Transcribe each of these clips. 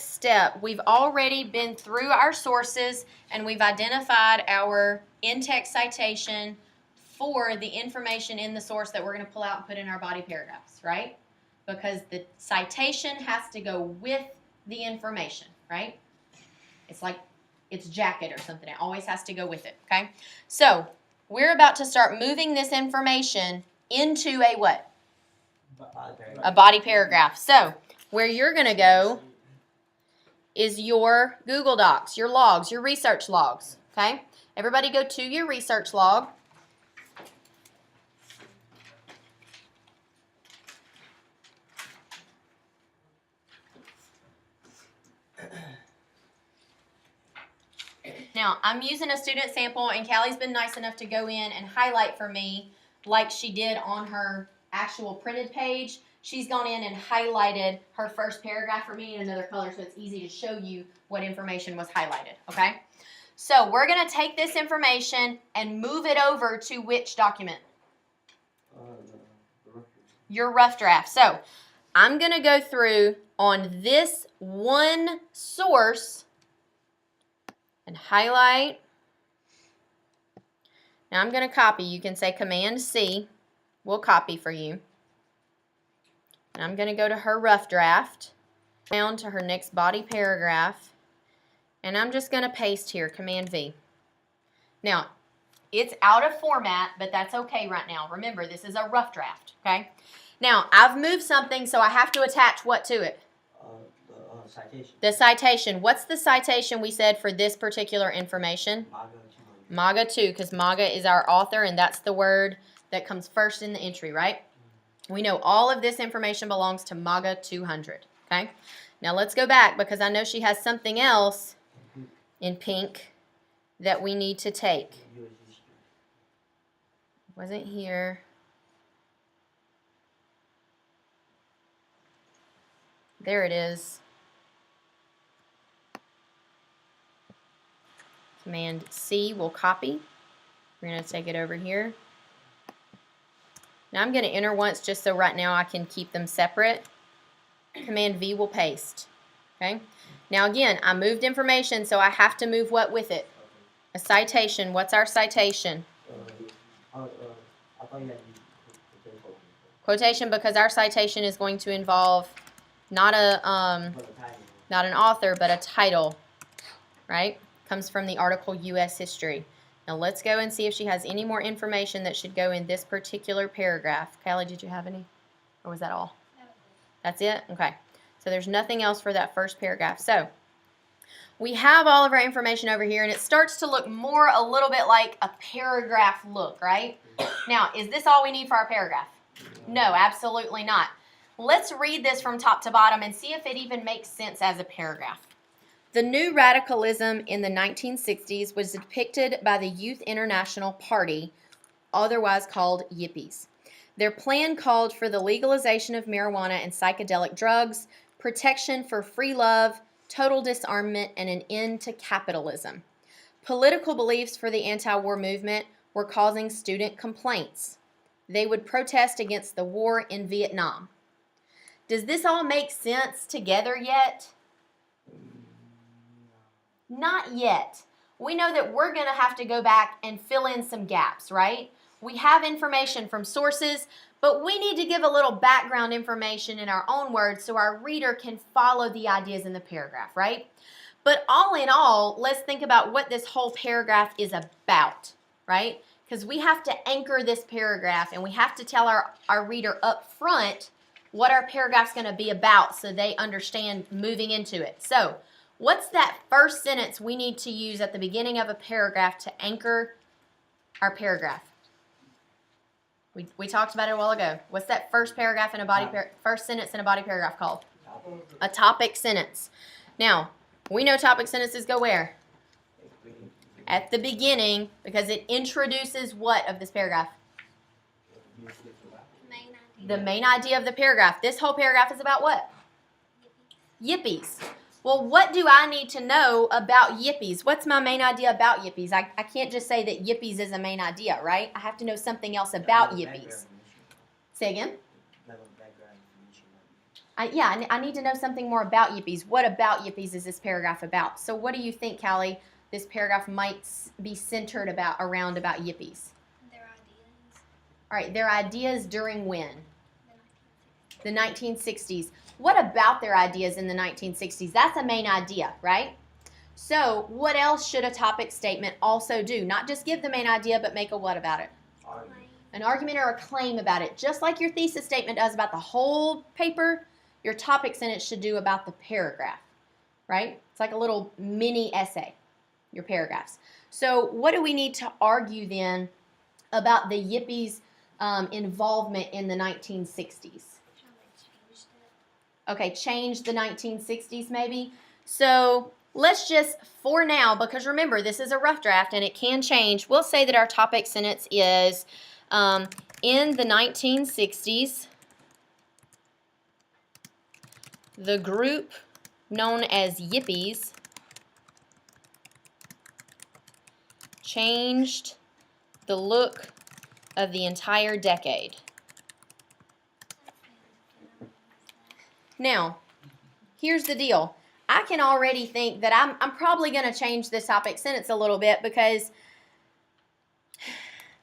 step, we've already been through our sources and we've identified our in-text citation for the information in the source that we're going to pull out and put in our body paragraphs, right? Because the citation has to go with the information, right? It's like it's jacket or something. It always has to go with it, okay? So we're about to start moving this information into a what? A body paragraph. So where you're going to go is your Google Docs, your logs, your research logs, okay? Everybody go to your research log. Now, I'm using a student sample, and Callie's been nice enough to go in and highlight for me like she did on her actual printed page. She's gone in and highlighted her first paragraph for me in another color, so it's easy to show you what information was highlighted, okay? So we're going to take this information and move it over to which document? Your rough draft. So I'm going to go through on this one source and highlight. Now I'm going to copy. You can say Command C will copy for you. And I'm going to go to her rough draft, down to her next body paragraph, and I'm just going to paste here, Command V. Now, it's out of format, but that's okay right now. Remember, this is a rough draft, okay? Now, I've moved something, so I have to attach what to it? The citation. The citation. What's the citation we said for this particular information? MAGA 2, because MAGA is our author, and that's the word that comes first in the entry, right? We know all of this information belongs to MAGA 200, okay? Now let's go back because I know she has something else in pink that we need to take. Wasn't here. There it is. Command C will copy. We're going to take it over here. Now I'm going to enter once just so right now I can keep them separate. Command V will paste. Okay. Now again, I moved information, so I have to move what with it? A citation. What's our citation? Quotation, because our citation is going to involve not an author, but a title, right? Comes from the article U.S. History. Now let's go and see if she has any more information that should go in this particular paragraph. Callie, did you have any? Or was that all? That's it? Okay. So there's nothing else for that first paragraph. So we have all of our information over here, and it starts to look more a little bit like a paragraph look, right? Now, is this all we need for our paragraph? No, absolutely not. Let's read this from top to bottom and see if it even makes sense as a paragraph. The new radicalism in the 1960s was depicted by the Youth International Party, otherwise called Yippies. Their plan called for the legalization of marijuana and psychedelic drugs, protection for free love, total disarmament, and an end to capitalism. Political beliefs for the anti-war movement were causing student complaints. They would protest against the war in Vietnam. Does this all make sense together yet? Not yet. We know that we're going to have to go back and fill in some gaps, right? We have information from sources, but we need to give a little background information in our own words so our reader can follow the ideas in the paragraph, right? But all in all, let's think about what this whole paragraph is about, right? Because we have to anchor this paragraph and we have to tell our reader up front what our paragraph's going to be about so they understand moving into it. So, what's that first sentence we need to use at the beginning of a paragraph to anchor our paragraph? We talked about it a while ago. What's that first paragraph in a first sentence in a body paragraph called? A topic sentence. Now, we know topic sentences go where? At the beginning, because it introduces what of this paragraph? The main idea of the paragraph. This whole paragraph is about what? Yippies. Well, what do I need to know about Yippies? What's my main idea about Yippies? I can't just say that Yippies is a main idea, right? I have to know something else about Yippies. Say again? I need to know something more about Yippies. What about Yippies is this paragraph about? So what do you think, Callie, this paragraph might be centered around about Yippies? Their ideas. All right, their ideas during when? The 1960s. What about their ideas in the 1960s? That's a main idea, right? So what else should a topic statement also do? Not just give the main idea, but make a what about it? Argument. An argument or a claim about it. Just like your thesis statement does about the whole paper, your topic sentence should do about the paragraph, right? It's like a little mini essay, your paragraphs. So what do we need to argue then about the Yippies' involvement in the 1960s? How they changed it. Okay, change the 1960s maybe. So let's just, for now, because remember, this is a rough draft and it can change, we'll say that our topic sentence is in the 1960s, the group known as Yippies changed the look of the entire decade. Now, here's the deal. I can already think that I'm probably going to change this topic sentence a little bit because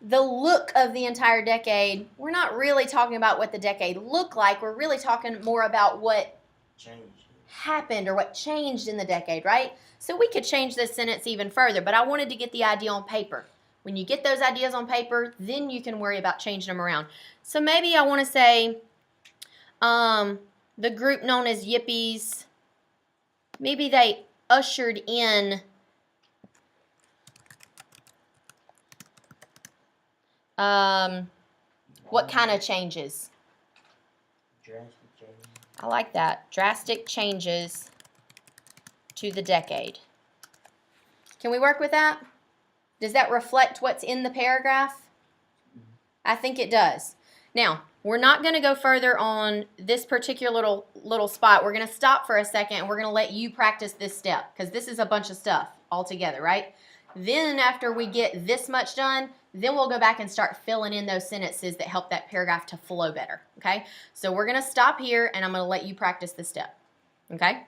the look of the entire decade, we're not really talking about what the decade looked like. We're really talking more about what Change. happened or what changed in the decade, right? So we could change this sentence even further, but I wanted to get the idea on paper. When you get those ideas on paper, then you can worry about changing them around. So maybe I want to say the group known as Yippies, maybe they ushered in what kind of changes? Drastic change. I like that. Drastic changes to the decade. Can we work with that? Does that reflect what's in the paragraph? I think it does. Now, we're not going to go further on this particular little spot. We're going to stop for a second and we're going to let you practice this step because this is a bunch of stuff all together, right? Then after we get this much done, then we'll go back and start filling in those sentences that help that paragraph to flow better, okay? So we're going to stop here and I'm going to let you practice this step, okay?